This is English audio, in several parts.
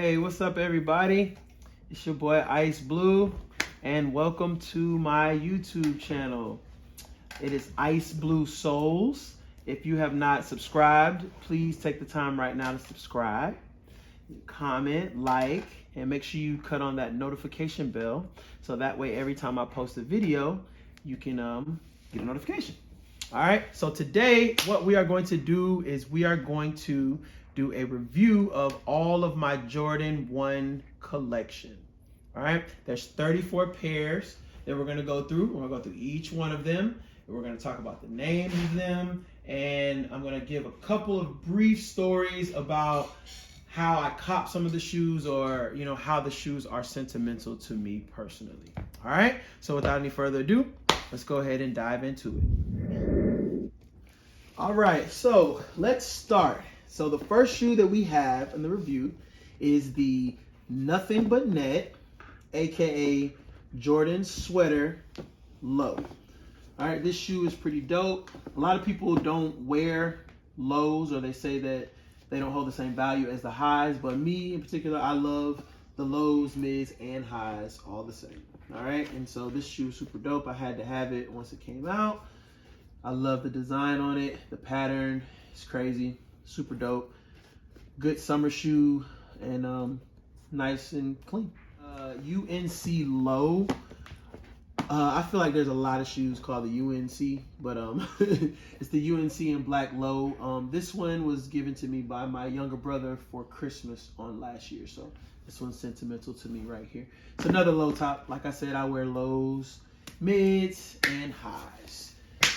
Hey, what's up, everybody? It's your boy Ice Blue, and welcome to my YouTube channel. It is Ice Blue Souls. If you have not subscribed, please take the time right now to subscribe, comment, like, and make sure you cut on that notification bell so that way every time I post a video, you can get a notification. All right, so today what we are going to do is we are going to do a review of all of my Jordan 1 collection. All right, there's 34 pairs that we're gonna go through. We're gonna go through each one of them, and we're gonna talk about the names of them, and I'm gonna give a couple of brief stories about how I cop some of the shoes, or how the shoes are sentimental to me personally. All right, so without any further ado, let's go ahead and dive into it. All right, so let's start. So the first shoe that we have in the review is the Nothing But Net, aka Jordan Sweater Low. All right, this shoe is pretty dope. A lot of people don't wear lows, or they say that they don't hold the same value as the highs, but me in particular, I love the lows, mids, and highs all the same. All right, and so this shoe is super dope. I had to have it once it came out. I love the design on it. The pattern is crazy, super dope. Good summer shoe, and nice and clean. UNC Low. I feel like there's a lot of shoes called the UNC, but it's the UNC in black low. This one was given to me by my younger brother for Christmas on last year, so this one's sentimental to me right here. It's another low top. Like I said, I wear lows, mids, and highs.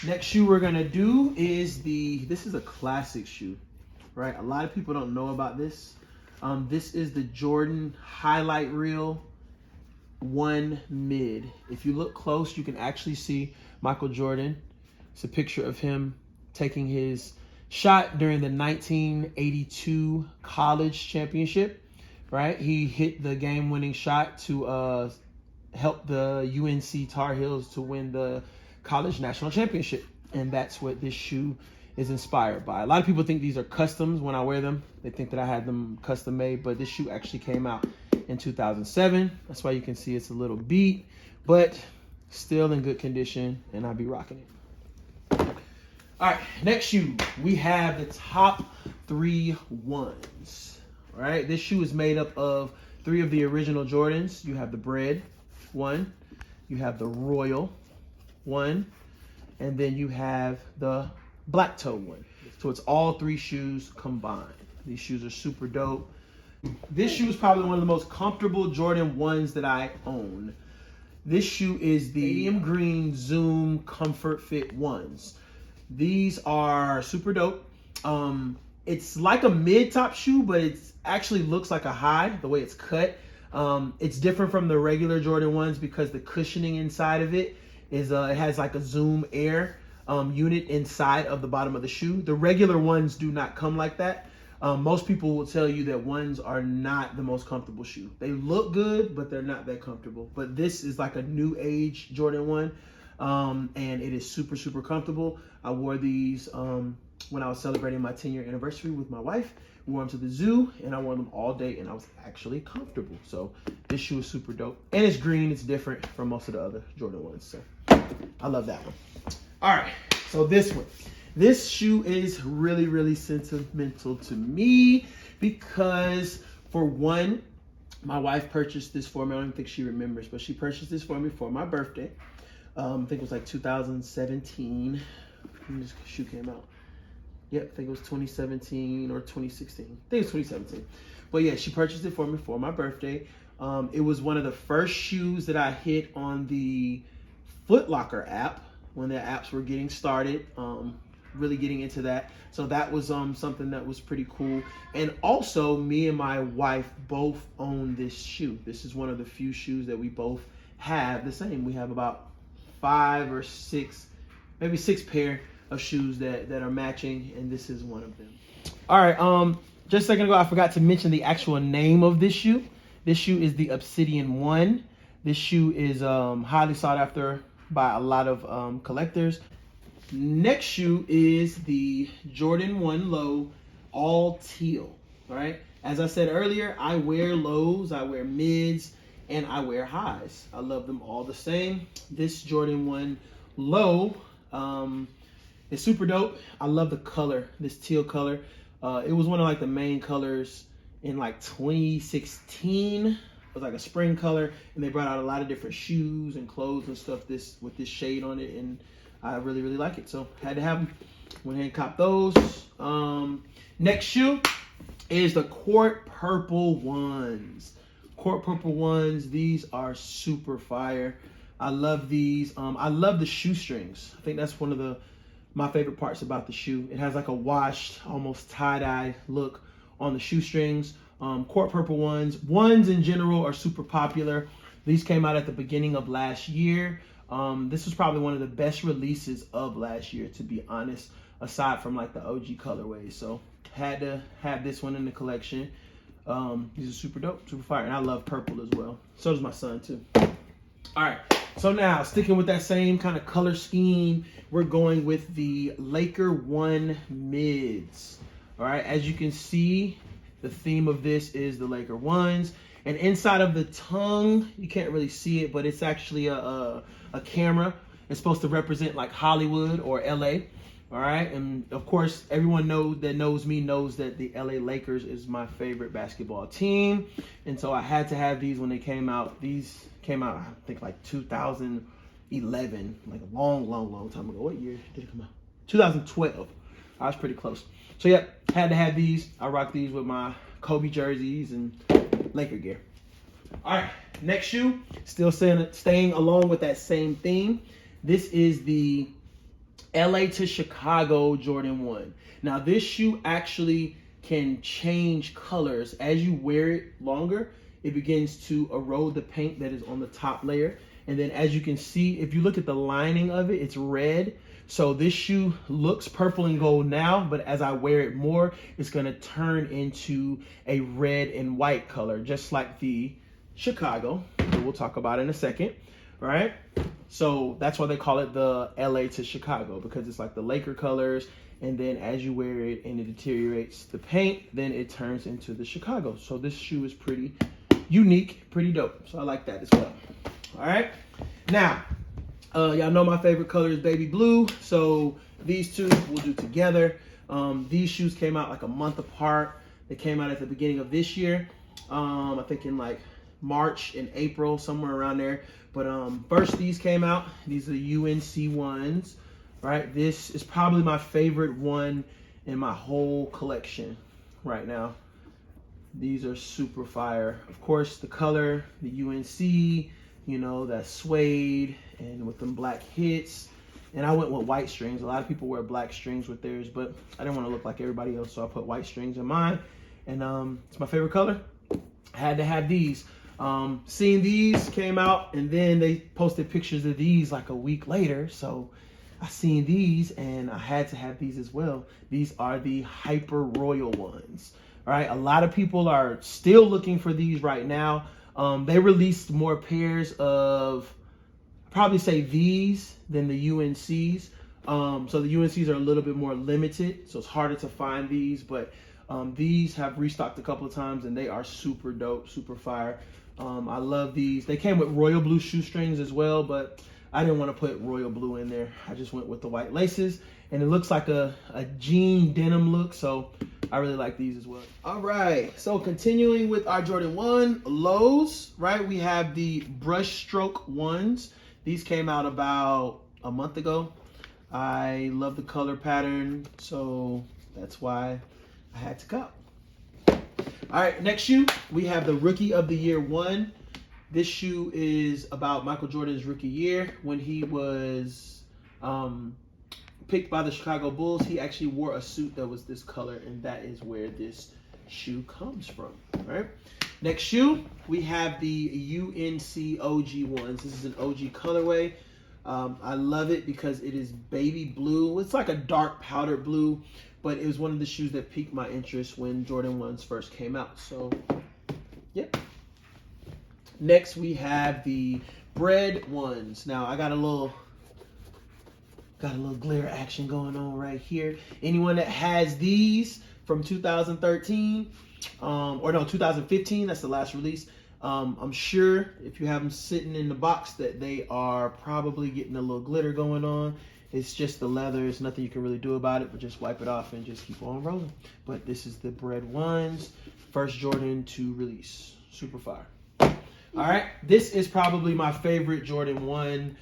Next shoe we're gonna do is this is a classic shoe, right? A lot of people don't know about this. This is the Jordan Highlight Reel 1 Mid. If you look close, you can actually see Michael Jordan. It's a picture of him taking his shot during the 1982 college championship, right? He hit the game-winning shot to help the UNC Tar Heels to win the college national championship, and that's what this shoe is inspired by. A lot of people think these are customs when I wear them. They think that I had them custom made, but this shoe actually came out in 2007. That's why you can see it's a little beat, but still in good condition, and I'll be rocking it. All right, next shoe, we have the top 3 ones. All right, this shoe is made up of 3 of the original Jordans. You have the Bread 1, you have the Royal 1, and then you have the Black Toe 1. So it's all 3 shoes combined. These shoes are super dope. This shoe is probably one of the most comfortable Jordan 1s that I own. This shoe is the medium green Zoom Comfort Fit 1s. These are super dope. It's like a mid-top shoe, but it actually looks like a high, the way it's cut. It's different from the regular Jordan 1s because the cushioning inside of it is it has like a Zoom Air unit inside of the bottom of the shoe. The regular ones do not come like that. Most people will tell you that 1s are not the most comfortable shoe. They look good, but they're not that comfortable. But this is like a new age Jordan 1, and it is super, super comfortable. I wore these when I was celebrating my 10-year anniversary with my wife. We wore them to the zoo, and I wore them all day, and I was actually comfortable. So this shoe is super dope. And it's green. It's different from most of the other Jordan 1s. So I love that one. All right, so this one. This shoe is really, really sentimental to me because, for one, my wife purchased this for me. I don't even think she remembers, but she purchased this for me for my birthday. I think it was like 2017 when this shoe came out. Yep, I think it was 2017 or 2016. I think it was 2017. But yeah, she purchased it for me for my birthday. It was one of the first shoes that I hit on the Foot Locker app when the apps were getting started, really getting into that. So that was something that was pretty cool. And also, me and my wife both own this shoe. This is one of the few shoes that we both have the same. We have about 5 or 6, maybe 6 pair of shoes that are matching, and this is one of them. All right, just a second ago, I forgot to mention the actual name of this shoe. This shoe is the Obsidian 1. This shoe is highly sought after by a lot of collectors. Next shoe is the Jordan 1 Low All Teal. All right, As I said earlier, I wear lows, I wear mids, and I wear highs. I love them all the same. This Jordan 1 low is super dope. I love the color, this teal color. It was one of like the main colors in like 2016. It was like a spring color, and they brought out a lot of different shoes and clothes and stuff with this shade on it, and I really like it. So had to have them. Went ahead and copped those. Next shoe is the Court Purple ones. Court Purple ones. These are super fire. I love these. I love the shoestrings. I think that's one of my favorite parts about the shoe. It has like a washed, almost tie-dye look on the shoestrings. Court Purple ones. Ones in general are super popular. These came out at the beginning of last year. This was probably one of the best releases of last year, to be honest, aside from like the OG colorways. So had to have this one in the collection. These are super dope, super fire, and I love purple as well. So does my son too. All right, so now sticking with that same kind of color scheme, we're going with the Laker 1 mids. All right, as you can see, the theme of this is the Laker 1s. And inside of the tongue, you can't really see it, but it's actually a camera. It's supposed to represent like Hollywood or LA. All right, and of course, everyone knows me knows that the LA Lakers is my favorite basketball team, and so I had to have these when they came out. These came out, I think, like 2011, like a long time ago. What year did it come out? 2012. I was pretty close. So yeah, had to have these. I rock these with my Kobe jerseys and Laker gear. All right, next shoe, still staying along with that same theme. This is the LA to Chicago Jordan 1. Now this shoe actually can change colors. As you wear it longer, it begins to erode the paint that is on the top layer. And then as you can see, if you look at the lining of it, it's red. So this shoe looks purple and gold now, but as I wear it more, it's gonna turn into a red and white color, just like the Chicago, that we'll talk about in a second, right? So that's why they call it the LA to Chicago, because it's like the Laker colors, and then as you wear it and it deteriorates the paint, then it turns into the Chicago. So this shoe is pretty unique, pretty dope. So I like that as well. All right, now, y'all know my favorite color is baby blue, so these two we'll do together. These shoes came out like a month apart. They came out at the beginning of this year, I think in like March and April, somewhere around there. But first these came out. These are the UNC ones, right? This is probably my favorite one in my whole collection right now. These are super fire. Of course, the color, the UNC, you know, that suede and with them black hits. And I went with white strings. A lot of people wear black strings with theirs, but I didn't want to look like everybody else, so I put white strings in mine. And it's my favorite color. I had to have these. Seeing these came out, and then they posted pictures of these like a week later. So I seen these, and I had to have these as well. These are the Hyper Royal ones. All right, a lot of people are still looking for these right now. They released more pairs of, probably say these than the UNCs. So the UNCs are a little bit more limited, so it's harder to find these, but these have restocked a couple of times, and they are super dope, super fire. I love these. They came with royal blue shoestrings as well, but I didn't want to put royal blue in there. I just went with the white laces, and it looks like a jean denim look, so I really like these as well. All right, so continuing with our Jordan 1 lows, right? We have the brush stroke ones. These came out about a month ago. I love the color pattern, so that's why I had to cop. All right, next shoe, we have the Rookie of the Year 1. This shoe is about Michael Jordan's rookie year. When he was picked by the Chicago Bulls, he actually wore a suit that was this color, and that is where this shoe comes from, right? Next shoe, we have the UNC OG ones. This is an OG colorway. I love it because it is baby blue. It's like a dark powdered blue, but it was one of the shoes that piqued my interest when Jordan 1s first came out. So, yep. Next, we have the bread ones. Now, I got a little glare action going on right here. Anyone that has these from 2013, or no, 2015. That's the last release. I'm sure if you have them sitting in the box that they are probably getting a little glitter going on. It's just the leather. There's nothing you can really do about it, but just wipe it off and just keep on rolling. But this is the Bred 1s, first Jordan to release. Super fire. All right, this is probably my favorite Jordan 1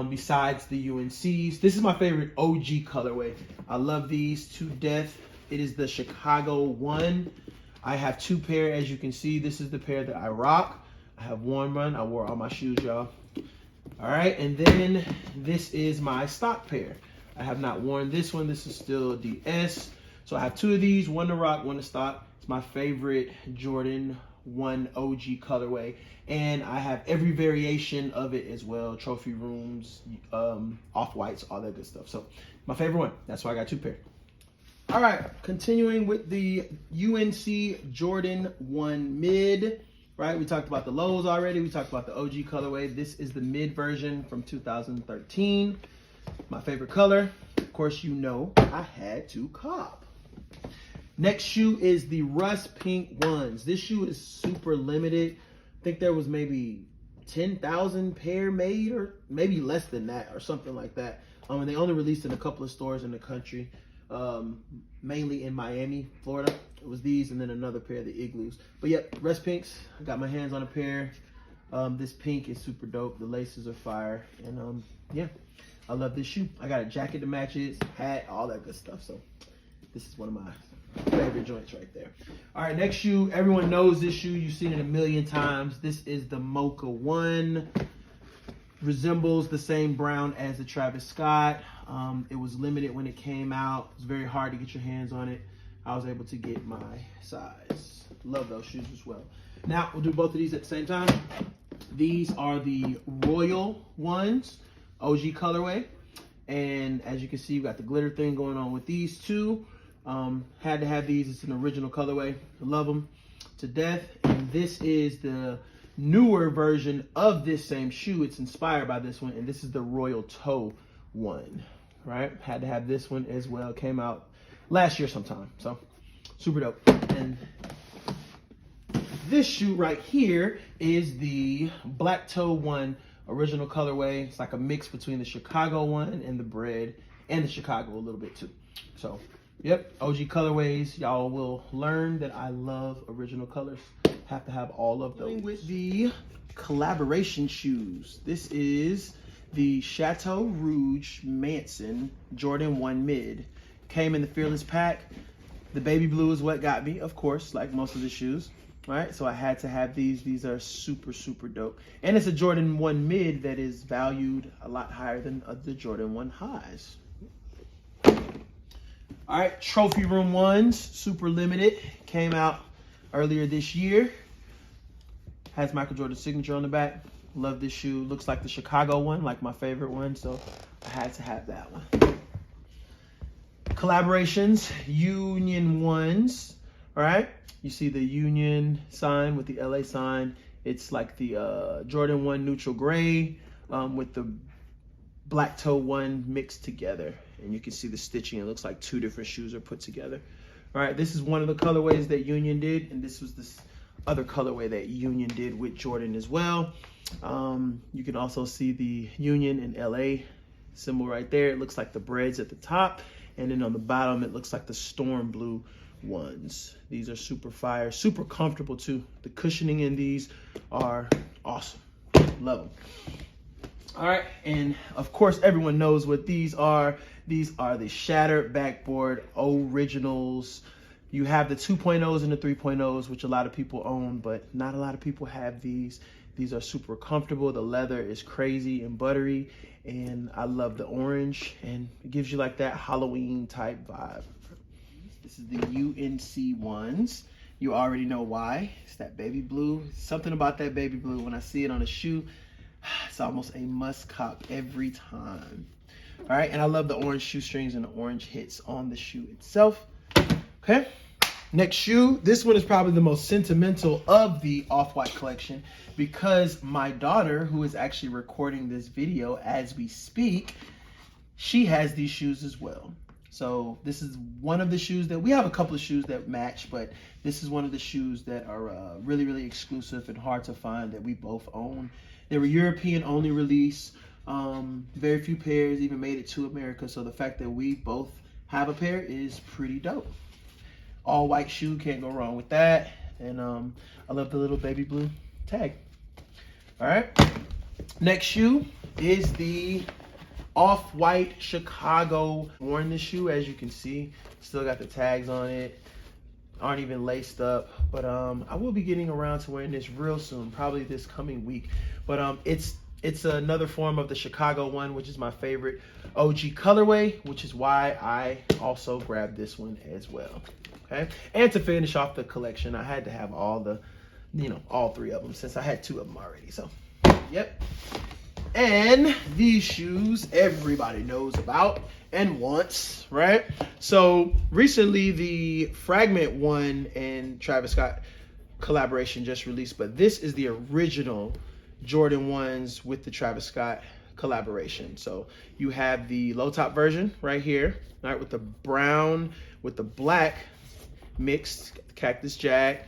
besides the UNCs. This is my favorite OG colorway. I love these to death. It is the Chicago 1. I have 2 pair, as you can see. This is the pair that I rock. I have worn one. I wore all my shoes, y'all. All right, and then this is my stock pair. I have not worn this one. This is still DS. So I have 2 of these, one to rock, one to stock. It's my favorite Jordan 1 OG colorway. And I have every variation of it as well. Trophy rooms, off-whites, all that good stuff. So my favorite one. That's why I got 2 pair. All right, continuing with the UNC Jordan 1 mid. Right, we talked about the lows already. We talked about the OG colorway. This is the mid version from 2013. My favorite color. Of course, you know I had to cop. Next shoe is the Rust Pink 1s. This shoe is super limited. I think there was maybe 10,000 pair made, or maybe less than that, or something like that. And they only released in a couple of stores in the country, mainly in Miami, Florida. It was these and then another pair of the Igloos. But yep, Rust Pinks. I got my hands on a pair. This pink is super dope. The laces are fire. And yeah, I love this shoe. I got a jacket to match it, hat, all that good stuff. So this is one of my favorite joints right there. All right, next shoe. Everyone knows this shoe. You've seen it a million times. This is the Mocha 1. Resembles the same brown as the Travis Scott. It was limited when it came out. It was very hard to get your hands on it. I was able to get my size. Love those shoes as well. Now, we'll do both of these at the same time. These are the Royal 1s, OG colorway. And as you can see, we got the glitter thing going on with these 2. Had to have these. It's an original colorway. I love them to death. And this is the newer version of this same shoe. It's inspired by this one. And this is the Royal Toe 1. Right? Had to have this one as well. Came out last year sometime. So super dope. And this shoe right here is the Black Toe 1 original colorway. It's like a mix between the Chicago 1 and the Bred, and the Chicago a little bit too. So yep, OG colorways. Y'all will learn that I love original colors. Have to have all of those. With the collaboration shoes, this is the Chateau Rouge Manson Jordan 1 mid. Came in the Fearless pack. The baby blue is what got me, of course, like most of the shoes. Right, so I had to have these. These are super, super dope. And it's a Jordan 1 mid that is valued a lot higher than the Jordan 1 highs. All right, Trophy Room 1s, super limited. Came out earlier this year. Has Michael Jordan's signature on the back. Love this shoe. Looks like the Chicago 1, like my favorite one. So I had to have that one. Collaborations, Union 1s. All right, you see the Union sign with the LA sign. It's like the Jordan 1 neutral gray with the Black Toe 1 mixed together. And you can see the stitching. It looks like 2 different shoes are put together. All right, this is one of the colorways that Union did. And this was this other colorway that Union did with Jordan as well. You can also see the Union and LA symbol right there. It looks like the Breds at the top. And then on the bottom, it looks like the Storm Blue 1s. These are super fire, super comfortable too. The cushioning in these are awesome. Love them. All right, and of course, everyone knows what these are. These are the Shattered Backboard Originals. You have the 2.0s and the 3.0s, which a lot of people own, but not a lot of people have these. These are super comfortable. The leather is crazy and buttery, and I love the orange, and it gives you like that Halloween type vibe. This is the UNC 1s. You already know why. It's that baby blue. Something about that baby blue. When I see it on a shoe, it's almost a must cop every time. All right, and I love the orange shoestrings and the orange hits on the shoe itself. Okay, next shoe. This one is probably the most sentimental of the Off-White collection because my daughter, who is actually recording this video as we speak, she has these shoes as well. So this is one of the shoes that we have a couple of shoes that match, but this is one of the shoes that are really, really exclusive and hard to find that we both own. They were European only release. Very few pairs even made it to America. So the fact that we both have a pair is pretty dope. All white shoe, can't go wrong with that. And I love the little baby blue tag. All right. Next shoe is the Off-White Chicago. Worn this shoe, as you can see, still got the tags on it, aren't even laced up, but I will be getting around to wearing this real soon, probably this coming week. But it's another form of the Chicago one, which is my favorite OG colorway, which is why I also grabbed this one as well. Okay, and to finish off the collection, I had to have all the, all three of them, since I had two of them already. So yep. And these shoes everybody knows about and wants, right? So recently the Fragment 1 and Travis Scott collaboration just released, but this is the original Jordan 1s with the Travis Scott collaboration. So you have the low top version right here, right, with the brown with the black mixed Cactus Jack.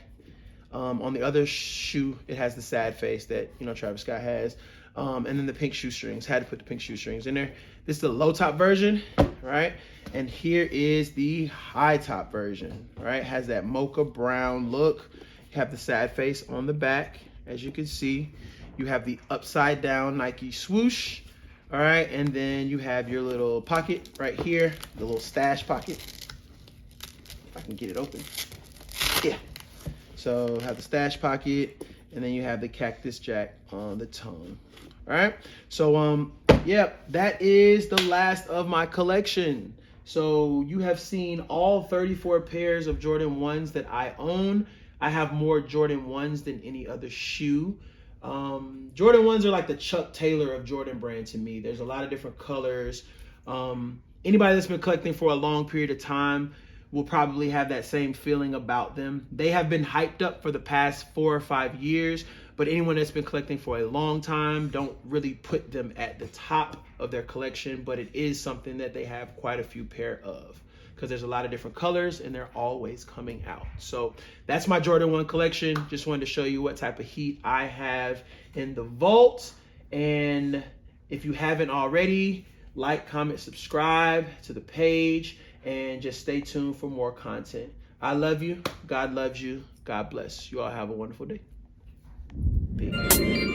On the other shoe, it has the sad face that Travis Scott has. And then the pink shoestrings. Had to put the pink shoestrings in there. This is the low top version, right? And here is the high top version, right? Has that mocha brown look. You have the sad face on the back, as you can see. You have the upside down Nike swoosh, all right? And then you have your little pocket right here, the little stash pocket. If I can get it open. Yeah. So have the stash pocket, and then you have the Cactus Jack on the tongue. All right, so yeah, that is the last of my collection. So you have seen all 34 pairs of Jordan 1s that I own. I have more Jordan 1s than any other shoe. Jordan 1s are like the Chuck Taylor of Jordan brand to me. There's a lot of different colors. Anybody that's been collecting for a long period of time will probably have that same feeling about them. They have been hyped up for the past 4 or 5 years, but anyone that's been collecting for a long time don't really put them at the top of their collection, but it is something that they have quite a few pair of because there's a lot of different colors and they're always coming out. So that's my Jordan 1 collection. Just wanted to show you what type of heat I have in the vault. And if you haven't already, like, comment, subscribe to the page, and just stay tuned for more content. I love you. God loves you. God bless. You all have a wonderful day. Peace.